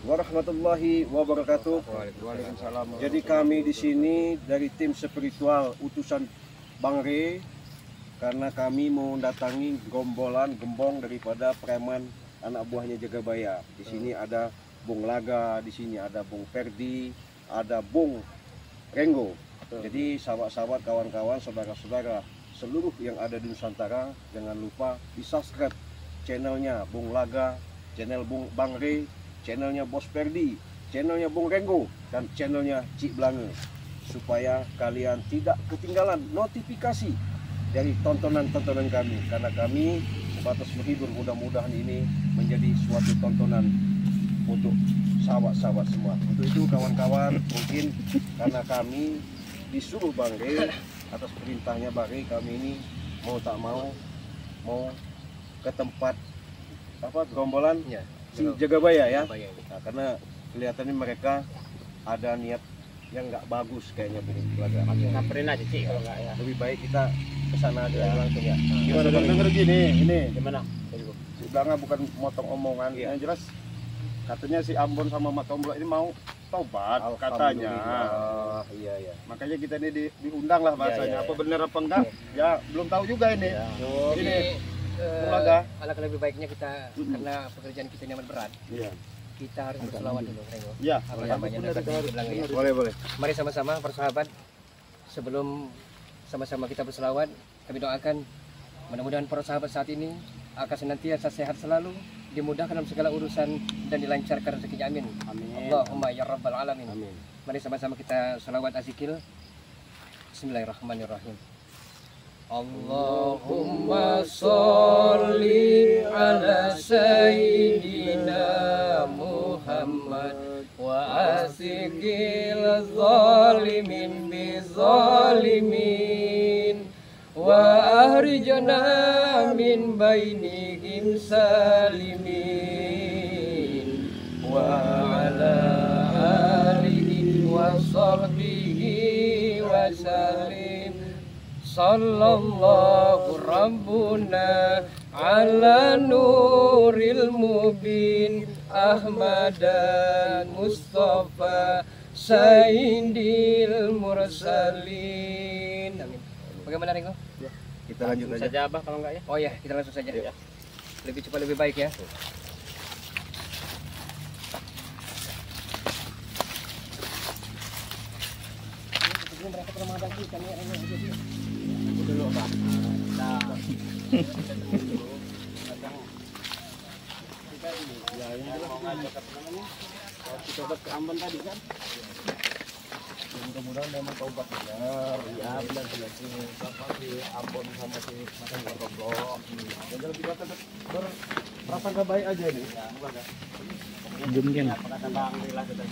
warahmatullahi wabarakatuh. Waalaikumsalam. Jadi kami di sini dari tim spiritual utusan Bang Re, karena kami mau mendatangi gembong daripada preman anak buahnya Jagabaya. Di sini ada Bung Laga, di sini ada Bung Ferdi, ada Bung Renggo. Jadi sahabat-sahabat, kawan-kawan, saudara-saudara seluruh yang ada di Nusantara, jangan lupa di subscribe channelnya Bung Laga, channel Bang Re, channelnya Bos Ferdi, channelnya Bung Renggo, dan channelnya Cik Blange, supaya kalian tidak ketinggalan notifikasi dari tontonan-tontonan kami, karena kami sebatas menghibur. Mudah-mudahan ini menjadi suatu tontonan untuk sahabat-sahabat semua. Untuk itu kawan-kawan, mungkin karena kami disuruh Bang Re, atas perintahnya Bang Re, kami ini mau tak mau ke tempat gerombolan Ya, si Jagabaya ya. Jagabaya. Nah, karena kelihatannya mereka ada niat yang nggak bagus kayaknya Bung. Samperin aja Cik kalau enggak ya. Lebih baik kita ke sana aja langsung ya. Gimana Bang, denger gini, ini Gimana? si Blanga bukan motong omongan, yang jelas katanya si Ambon sama Mak Tomblo ini mau tobat katanya. Alhamdulillah. Iya ya. Makanya kita ini diundang lah bahasanya. Iya. Apa benar apa enggak? Ya belum tahu juga ini. Ini Jadi alangkah lebih baiknya kita, karena pekerjaan kita ini amat berat, Iya. kita harus berselawat dulu, Renggo. Iya. Apa namanya dekat di Belanga ya. Boleh. Mari sama-sama persahabat, sebelum sama-sama kita berselawat, kami doakan mudah-mudahan para sahabat saat ini akan senantiasa sehat selalu, dimudahkan dalam segala urusan dan dilancarkan rezekinya, amin. Amin. Allahumma ya rabbal alamin. Amin. Mari sama-sama kita selawat azikir. Bismillahirrahmanirrahim. Allahumma sholli ala sayyidina Muhammad wa asikil zalimin bi zalimin wa ahrijana min bainihim salimin wa ala alihi wa sahbihi wa salim. Sallallahu Rabbuna ala nuril mubin Ahmadan Mustafa Sayyidil Mursalin. Amin. Bagaimana Renggo? Kita lanjut aja. Saja Abah kalau enggak ya? Oh ya, kita langsung saja. Ya. Lebih cepat lebih baik ya. Mereka pernah mengabadi kami ini dulu Pak. Nah, Ya, ini mau ngajak apa namanya? Si tobat ke Ambon tadi kan? Mudah-mudahan memang tobat benar. Ya, benar si siapa si Ambon sama si Mak Tomblo. Jadi kita tetap berprasangka baik aja nih. Ya, bukan ya? Jumgen. Kata Bang Rila kita.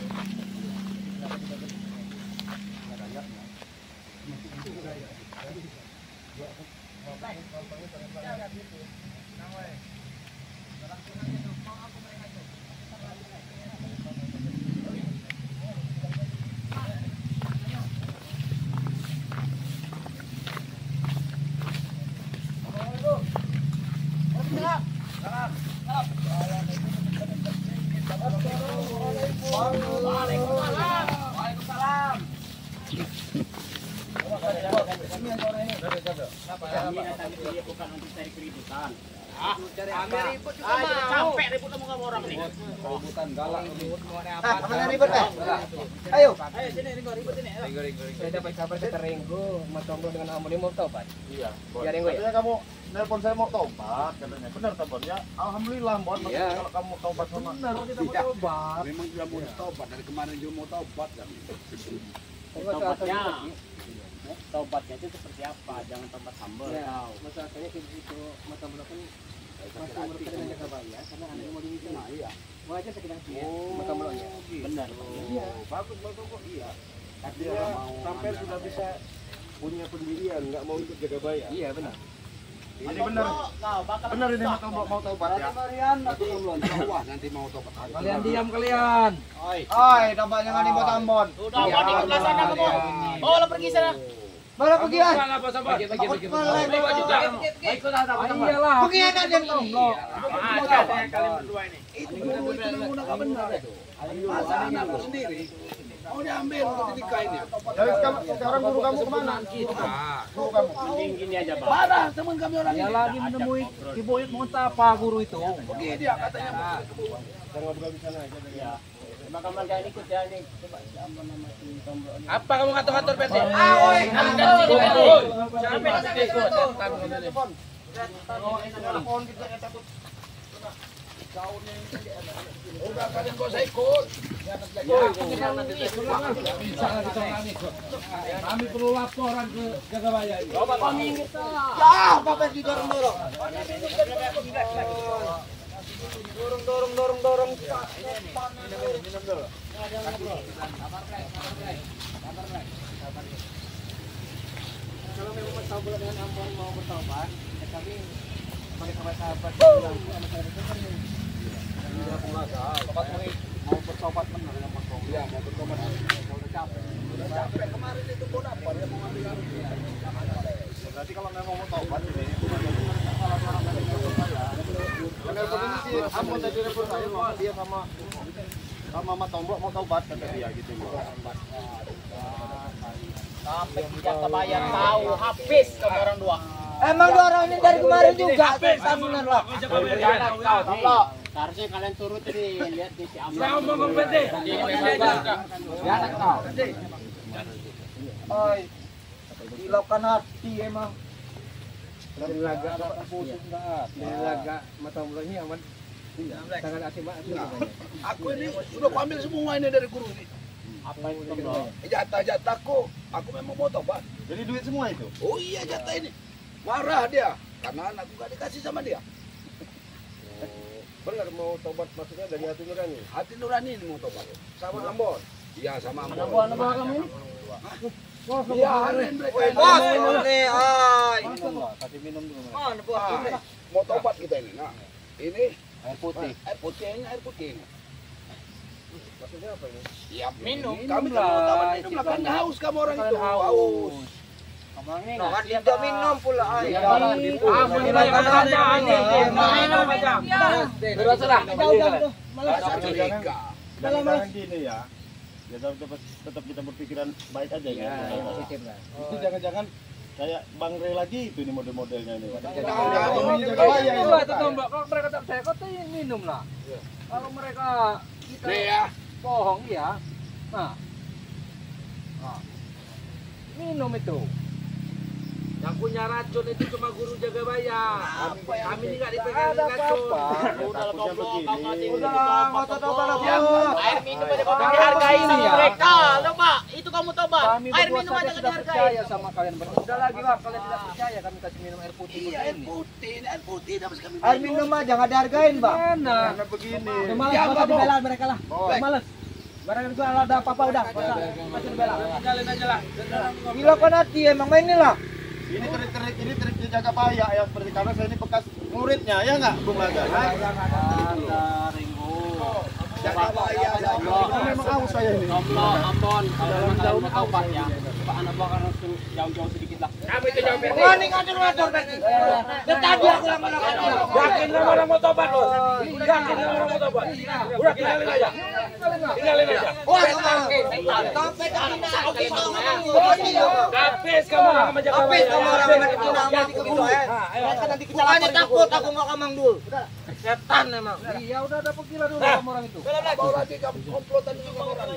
Capek ribut sama kamu orang nih. Ributan galak ribut. Mana ribut deh? Ayo. Ayo sini ribut ini. Saya dapat kabar kata Renggo, Mak Tomblo dengan Ambon ini mau tobat. Iya. Ya Renggo ya. Katanya kamu nelpon saya mau tobat katanya. Benar tobat ya? Alhamdulillah Bon. Iya. Kalau kamu tobat sama Benar kita mau tobat. Memang sudah mau tobat dari kemarin juga mau tobat kan. Tobatnya itu seperti apa? Jangan tobat sambal. Ya, masalahnya itu Mak Tomblo kan masih berkenan dengan Jagabaya karena ada yang mau diminta. Iya. Wajar sekedar dia Mak Tomblo nya. Benar. Iya. Bagus kok. Iya. Dia sampai sudah bisa punya pendirian, nggak mau ikut Jagabaya. Iya benar. Ini benar. Benar ini mau tobat ya. Wah, nanti mau tobat. Kalian diam kalian. Oi, tobat jangan di Ambon. Udah mau ikut sana kamu. Oh, lo pergi sana. Malah pergi ah. Iyalah. Pergi anak dia tomlo. Kalian berdua ini. Itu memang udah nggak benar itu. Masa anakku sendiri mau diambil untuk ditikainnya. Jadi sekarang guru kamu kemana? Guru kamu. Gini aja, Bang. Parah teman kami orang ini. Dia lagi menemui Ibu mau apa guru itu? Pergi dia katanya. Bakal magang ikut ya nih. Coba siapa nama si Tombro ini? Apa kamu ngatur-ngatur PT? Oi, Kamu dari sini PT. Sampai PT ikut. Udah kalian gak usah ikut. Kami perlu laporan ke Jagabaya ini. Ah, Bapak didorong-dorong. Dorong. Kalau memang bertobat dengan Ambon mau bertobat, ya kami sebagai sahabat bilang sama saya ini. Mau bertobat benar dengan Mas Tom. Iya, mau bertobat. Udah capek kemarin itu pun apa dia mau ngambil alih. Berarti kalau memang mau tobat ini bukan salah seorang dari saya. Telepon ini sih Ambon tadi telepon saya mau dia sama Mas Tombok mau tobat kata dia gitu. Sampai kita bayar tahu habis kamu orang dua. Emang dua orang ini dari kemarin juga sambungan lah. Seharusnya kalian turut ini lihat di si Ambon. Saya mau ke PT. Oi. Hilaukan hati emang. Dari laga mata Ambon ini aman. Sangat asik banget. Aku ini sudah ambil semua ini dari guru ini. Apa itu, Tombro? Jatah-jatahku. Aku memang mau tobat. Jadi duit semua itu. Oh iya jatah ini. Marah dia karena anakku gak dikasih sama dia. Benar mau tobat maksudnya dari hati nurani. Hati nurani ini mau tobat. Sama Ambon. Iya sama Ambon. Anak buah kamu ini? Iya, Aren mereka ini. Bos, ini ai. Kasih minum dulu. Mana buah ini? Mau tobat kita ini. Nah, ini Air putih. air putih ini air putih ini. Maksudnya apa ini? Iya, Minum. Kami kan mau tobat minum lah kan haus kamu orang itu. Haus. Nah, tidak minum pula ai. Hilangkan hati. Minum aja. Sudah sudah. Masa curiga. Jangan gini ya. Ya tetap kita berpikiran baik aja ya. Positif lah. Itu jangan-jangan kayak Bang Rey lagi itu ini model-modelnya ini. Itulah itu Tombak. Kalau mereka tak percaya, kau tuh minum lah. Kalau mereka kita Nih ya. bohong ya. Nah, minum itu. Yang punya racun itu cuma guru Jagabaya. Kami ini nggak dipegang racun. Udah, nggak usah tobat lah. Air minum aja kau dihargai sama mereka. Coba, itu kamu tobat. Kami Air berdua minum saja aja sudah dihargai. percaya sama kalian berdua. Sudah lagi lah, kalian tidak percaya kami kasih minum air putih Iya, air begini. putih. Ini air putih habis kami Air minum aja nggak dihargain, Bang. Mana? Karena begini. Udah malas Ya, masa Bang. dibela mereka lah. Oh. Udah malas. Barang itu ada apa-apa udah, masih dibela. Tinggalin aja lah. Hilaukan hati emang main ini lah. Ini trik dijaga paya ya seperti karena saya ini bekas muridnya ya nggak Bung Laga. Jagabaya. Ini memang haus saya ini. Ambon, kalau memang kalian mau tobat ya, coba anak buah kan harus jauh-jauh sedikit lah. Kami itu jawab PT. Wah, ini ngatur-ngatur berarti. Dan tadi aku yang melakukan. Yakin sama orang mau tobat loh. Yakin sama orang mau tobat. Udah tinggalin aja. Tinggalin aja. Wah, sampai habis Habis kamu sama Jagabaya. kamu orang yang itu nama di kebun. Mereka nanti kita lapor takut aku nggak kamang dulu. Setan emang. Iya udah ada pergi lah dulu kamu orang itu. Bawa lagi kamu komplotan juga orang.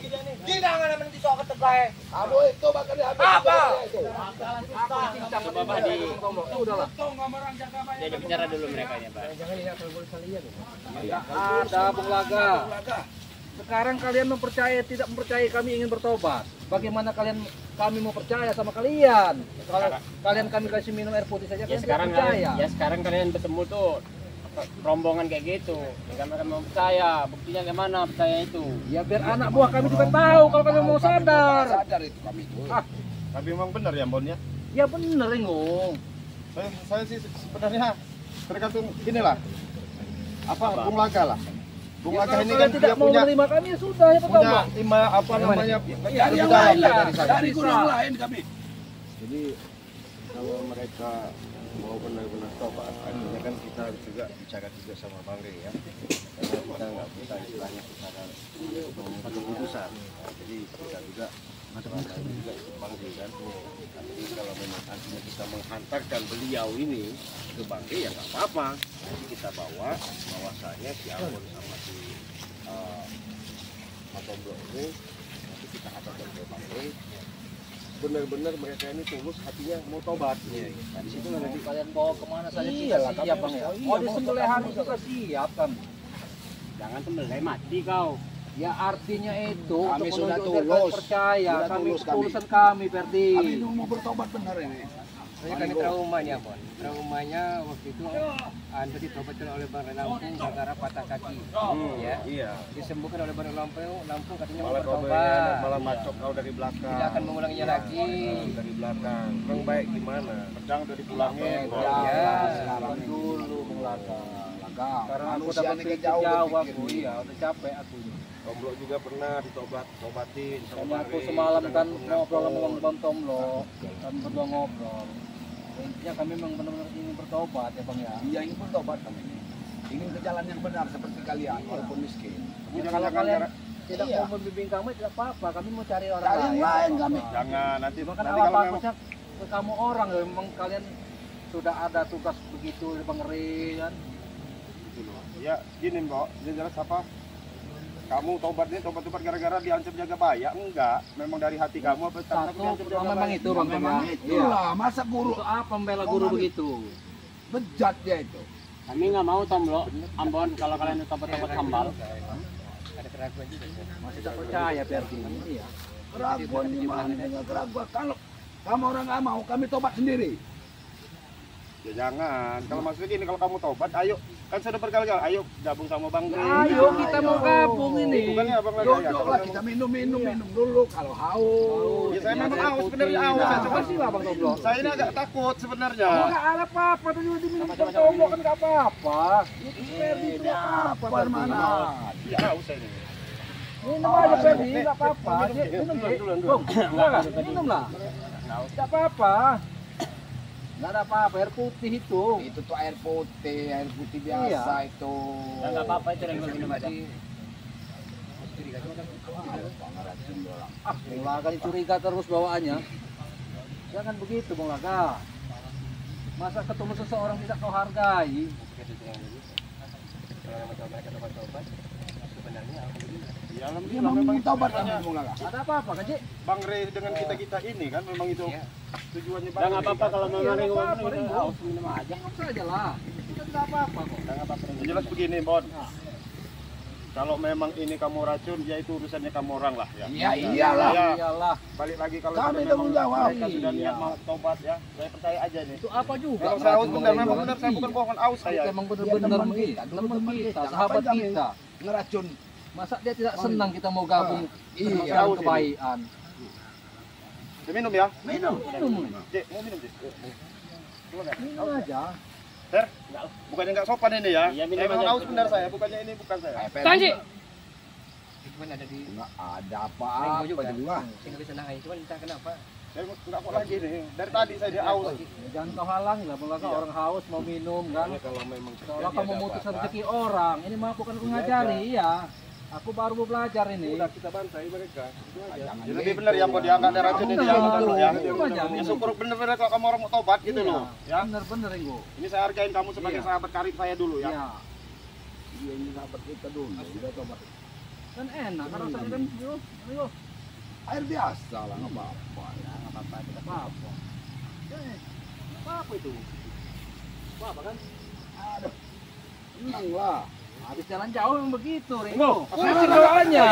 Tidak nggak nanti soal ketegai. Kamu itu bakal dihabis. Apa? Coba Pak Udahlah. diajak bicara dulu mereka ini, Pak. Jangan lihat kalau boleh kalian. Ada Bung Laga. Sekarang kalian mempercayai tidak mempercayai kami ingin bertobat. Bagaimana kami mau percaya sama kalian? Kalau kalian kami kasih minum air putih saja Ya kalian tidak sekarang percaya. kalian, ya sekarang kalian bertemu tuh rombongan kayak gitu. Ya kalian mau percaya, buktinya gimana percaya itu? Ya biar anak buah kami juga tahu kalau kalian mau sadar. Sadar itu kami itu. Tapi memang benar ya Bon ya. Ya bener Enggung. Saya sih sebenarnya tergantung inilah. Apa Bung Laga lah. Bung Ya, Laga kalau ini kalian kan tidak dia mau punya menerima kami ya sudah ya punya pertama. apa namanya Dari lebih yang dalam lain lah. dari saya. Dari guru yang lain kami. Jadi kalau mereka mau benar-benar tobat, artinya kan kita harus juga bicara juga sama Bang Rey ya. Karena kita nggak bisa istilahnya bicara untuk keputusan. Nah, jadi kita juga selama ini juga ikut Bang Rey kan. Tapi kalau memang artinya kita menghantarkan beliau ini ke Bang Rey ya nggak apa-apa. Jadi kita bawa bahwasanya si Ambon sama si Blok ini nanti kita hantarkan ke Bang Rey. Benar-benar mereka ini tulus hatinya mau tobat. Nah, di situ nanti kalian bawa kemana saja kita Iyalah, siap Bang ya. Mau disembelihan juga siap kan. Jangan sembelih mati kau. Ya artinya itu Kami untuk sudah menunjukkan tulus. percaya Sudah kami tulus kami. ketulusan kami Ferdi. Kami ini mau bertobat benar ini. Soalnya kami trauma nih Abon. Traumanya waktu itu Anda ditobatkan oleh Bang Rey Lampung gara-gara patah kaki. Ya. Iya. Disembuhkan oleh Bang Rey Lampung katanya mau Malah kau bertobat. malah macok kau dari belakang. Tidak akan mengulanginya lagi. Dari belakang. Kurang baik gimana? Pedang udah dipulangin. Ya, sekarang dulu Laga. Karena aku Manusia dapat ini prinsip jauh jauh berpikir. aku, iya, udah capek aku. Tomblok juga pernah ditobatin Sama aku semalam kan ngobrol sama Bang Tomlo, kami berdua ngobrol. Intinya kami memang benar-benar ingin bertobat ya Bang ya. Iya, ingin bertobat kami ini. Ingin ke jalan yang benar seperti kalian, walaupun miskin. Ya, kalau kalian tidak mau membimbing kami tidak apa-apa, kami mau cari orang Cari yang lain kami. Jangan nanti Bahkan nanti awal kalau memang bagusnya ke kamu orang ya, memang kalian sudah ada tugas begitu di Bang Rey kan. ya gini Mbok, ini jelas apa? Kamu tobat gara-gara diancam jaga bayar? Enggak, memang dari hati kamu apa karena Satu, diancam jaga memang bayar? itu Bang Memang Bang. itulah, masa guru Untuk apa membela guru begitu? bejat dia itu. Kami nggak mau Tomlo, Ambon kalau kalian tobat-tobat sambal. Ada keraguan juga. Masih tak percaya Ferdi. Iya. Keraguan gimana dengan keraguan? Kalau kamu orang nggak mau, kami tobat sendiri. Ya jangan. Kalau maksudnya gini, kalau kamu tobat, ayo kan sudah berkali-kali, ayo gabung sama Bang Rey. Ayo kita mau gabung ini. Bukannya Abang lagi ya? Duduklah kita minum dulu kalau haus. Ya saya memang haus, sebenarnya haus. Saya cuma Kasih lah Bang Tomlo. saya ini agak takut sebenarnya. Enggak ada apa-apa tuh diminum Bang Tomlo kan enggak apa-apa. Itu Ferdi itu enggak apa-apa Ferdi. Mana? Ya haus saya ini. Minum aja Ferdi enggak apa-apa. Minum dulu. Minum lah. Enggak apa-apa. Enggak ada apa-apa, air putih itu. Itu tuh air putih biasa itu. Ya nggak apa-apa itu yang minum aja. Ah, Bang Laga dicuriga terus bawaannya. Jangan begitu Bang Laga. Masa ketemu seseorang tidak kau hargai? Ya alhamdulillah Memang memang tobat tujuannya kami Bung Lala. Ada apa-apa kan, Cik? Bang Rey dengan kita ini kan memang itu tujuannya Bang Ya nggak Rey. apa-apa kalau memang Iya, Ringo nggak apa-apa, minum Ringo. haus minum aja. Jangan saja lah. Itu tidak apa-apa kok. Yang jelas begini Bon. Kalau memang ini kamu racun, ya itu urusannya kamu orang lah ya. Iya iyalah. Ya, Iyalah. balik lagi kalau Kami sudah tanggung memang jawab. mereka sudah niat Iya. mau tobat ya, saya percaya aja nih. Itu apa juga? Memang saya haus benar, memang benar saya bukan bohongan haus saya. Memang benar-benar teman begitu. kita, Teman kita, Ngapain sahabat kami kita. ngeracun. Masa dia tidak senang kita mau gabung Iya, dengan haus ini. kebaikan? Saya minum ya. Minum. Cek, mau minum Cek. Minum aja. Ter, bukannya nggak sopan ini ya. Iya, minum Memang aja. haus benar saya, bukannya ini bukan saya. Tanji. Itu kan ada di Nggak ada Ringo apa-apa juga. juga. Saya nggak bisa nahan, cuman entah kenapa. Saya nggak kok lagi nih. Dari tadi saya dia haus. Jangan kau halangi lah, Bang Laga, orang haus mau minum kan. Kalau memang Seolah kamu memutus rezeki orang. Ini mah bukan aku ngajari, iya. Aku baru mau belajar ini. udah kita bantai mereka. Itu aja. Jangan Ya, lebih gitu. benar ya Bon, dia nggak ada racun ini ya. Benar, Betul, ya. itu aja. Ya syukur benar-benar kalau kamu orang mau tobat gitu Iya, loh. Ya. bener-bener Ringo. Ini saya hargain kamu sebagai Iya. sahabat karib saya dulu ya. Iya. Dia ini sahabat kita dulu. Udah tobat. Kan enak, kan rasanya kan ayo. Air biasa lah, nggak apa-apa. Nggak apa-apa, tidak apa-apa. Apa itu? Apa kan? Aduh. Tenang lah. Habis jalan jauh memang begitu, Ringo. Kunci bawaannya.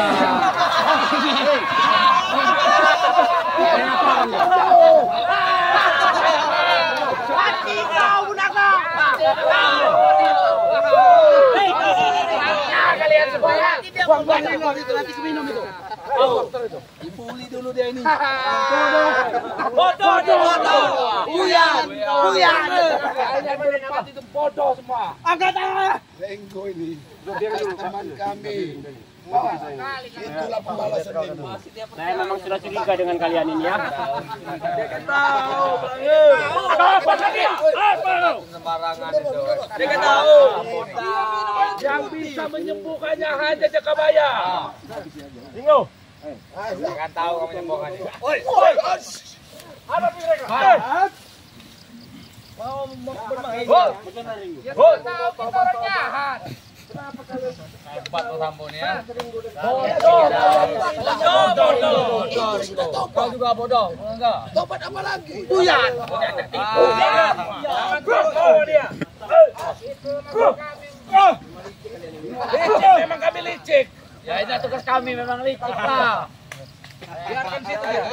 Dipuli dulu dia ini. Lengko ini. Teman kami. Itulah pembalasan demo. Saya memang sudah curiga dengan kalian ini ya. Sembarangan itu. Dia tahu. Yang bisa menyembuhkannya hanya Jakabaya. Bingung. Kan tahu kamu nyembuhkannya. Oi. Apa mereka? Mau bermain. Hebat tuh Sambon ya. Kau juga bodoh, enggak? Tobat apa lagi? Buyan. Dia. Licik, memang kami licik. Ya ini tugas kami memang licik lah. Biarkan situ ya.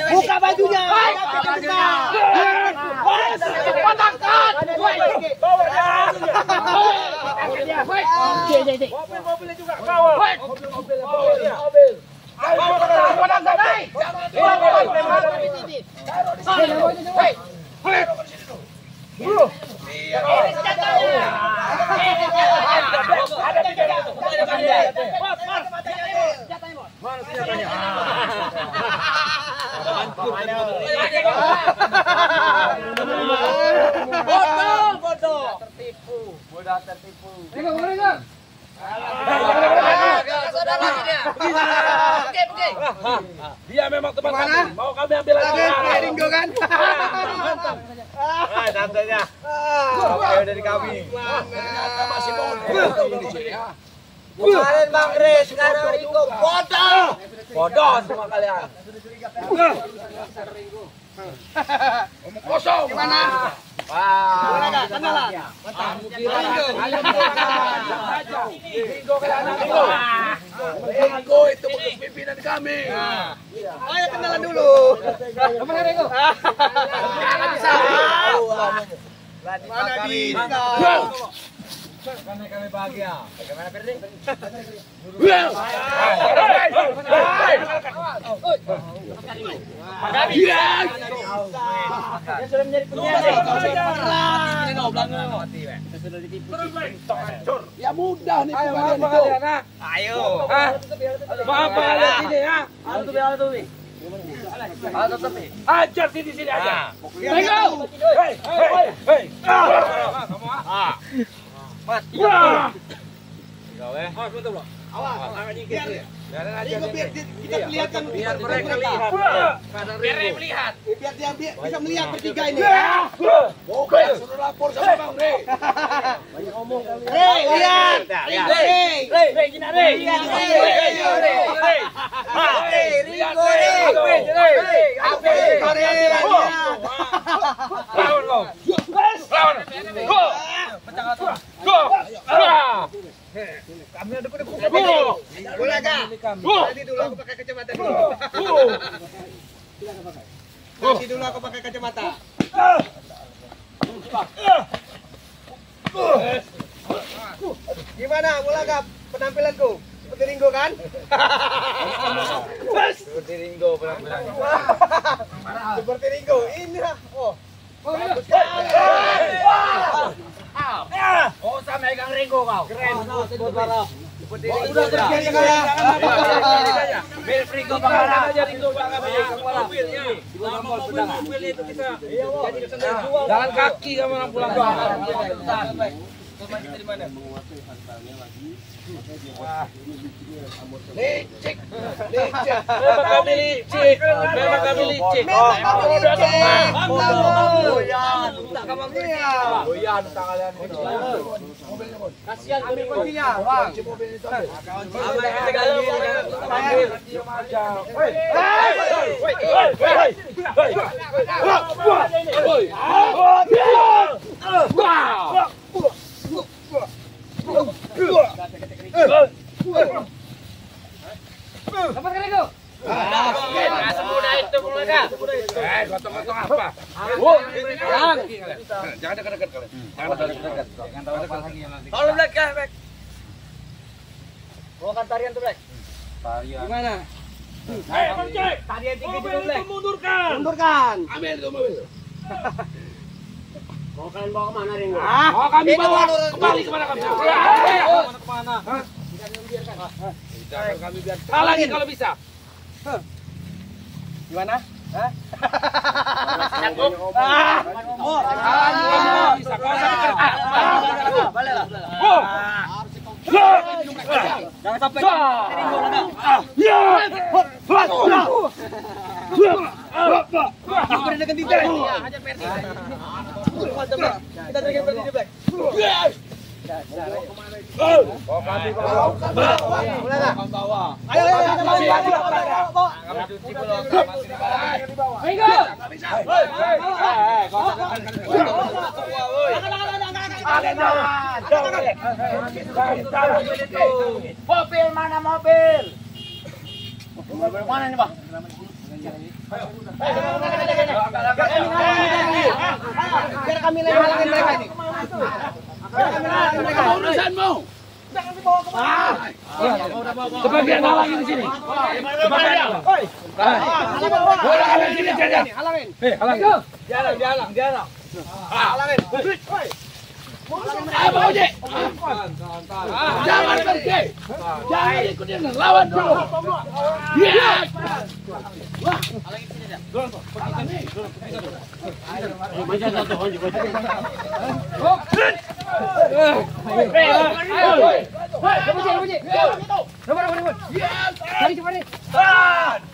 Buka bajunya. Mobil juga kawal. Mudah tertipu. Dia memang teman kami. Mau kami ambil lagi. Ringo kan? Santai. Oke dari kami. Ternyata masih bodoh. Kemarin Bang Re, sekarang Ringo bodoh. Bodoh semua kalian. Omong kosong. Gimana? Wah. Kenalan. Ringo itu bekas pimpinan kami. Ayo kenalan dulu. Kemana Ringo? Jangan bisa. Mana bisa? Karena kami bahagia. Bagaimana Ferdi? Ya mudah nih. Ayo, maaf kalian, ha? Ayo. Maaf kalian sini, ha? Ajar sini aja. Hei. Biar kita kelihatan. Biar mereka lihat. Biar dia bisa melihat bertiga ini. Oke, suruh lapor sama Bang Re. Re, lihat. Kami ada pada Boleh kah? Nanti dulu aku pakai kacamata dulu. Nanti dulu aku pakai kacamata. Gimana, Mulagap? Penampilanku? Seperti Ringo kan? Seperti Ringo penampilan. Seperti Ringo. Ini lah. Oh. Bagus sekali. Oh, sama megang Ringo kau. Keren. Seperti Ringo. Udah terjadi kayak. Mirip Ringo Bangara. Jalan kaki kamu pulang. Licik. Memang kami licik. Goyan kalian itu. Kasihan kami kuncinya, Bang. Dapat kan Ringo? Semudah itu Mulaga. Gotong-gotong apa? Jangan dekat-dekat kalian. Jangan dekat-dekat. Jangan tahu apa lagi yang nanti. Kalau belakang, Bek. Bawakan tarian tuh, Black. Tarian. Gimana? Tarian tinggi dulu, Black. Mundurkan. Ambil itu mobil. Mau kalian bawa kemana Ringo? Mau kami bawa kembali kepada kami. Kemana? Tidak kami biar. Halangin kalau bisa. Gimana? Hah? Sanggup? Bisa kau sampai. Jangan sampai. Kita teriak berhenti di Black. Ayo, bawa. Mobil mana mobil? Mobil mana nih, Bang? Biar kami halangin mereka ini. Urusanmu. Jangan dibawa ke mana. Sebagian halangin di sini. Sebagian. Halangin sini saja. Halangin. Halangin. Dihalang. Halangin. Apa ojek? Jangan pergi. Jangan ikutin lawan dulu. Iya.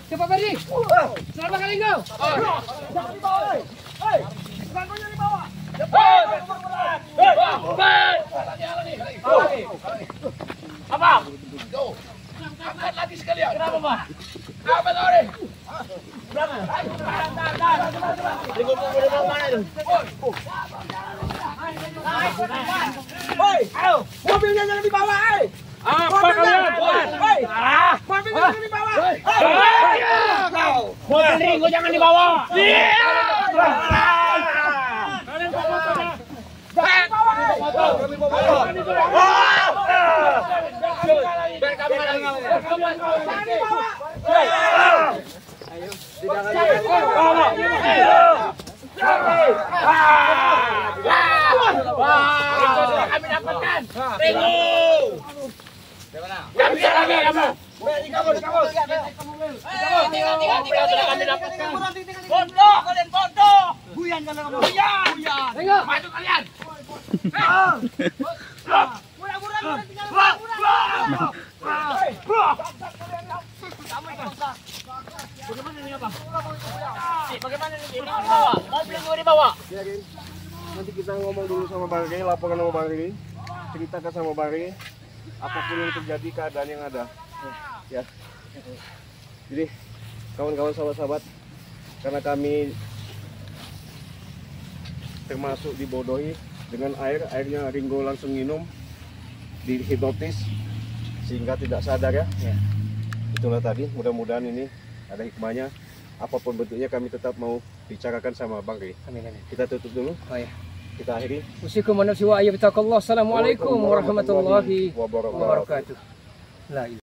Cepat pergi. Selamat kali kau. Jangan dibawa. Bangkunya dibawa. Apa? Angkat lagi sekalian. Kenapa, Pak? Apa tadi? Mobilnya jangan dibawa, Apa kalian? mobilnya jangan dibawa. Mobil Ringo jangan dibawa. Kami dapatkan. Ringo. Kami lagi kamu. Bodoh, kalian bodoh. Buyan kalau kamu. Buyan. Maju kalian. Murah-murah tinggal. Bagaimana ini dibawa? Mobil Ringo dibawa. Nanti kita ngomong dulu sama Bang Rey, laporkan sama Bang Rey, ceritakan sama Bang Rey apapun yang terjadi, keadaan yang ada. Ya. Jadi kawan-kawan sahabat-sahabat, karena kami termasuk dibodohi dengan airnya Ringo langsung minum, dihipnotis sehingga tidak sadar ya. Itulah tadi, mudah-mudahan ini ada hikmahnya. Apapun bentuknya kami tetap mau bicarakan sama Bang Rey. Amin amin. Kita tutup dulu. Oh ya. Kita akhiri. Usikum wa nafsi wa ayyatakallah. Assalamualaikum warahmatullahi wabarakatuh. La ilaha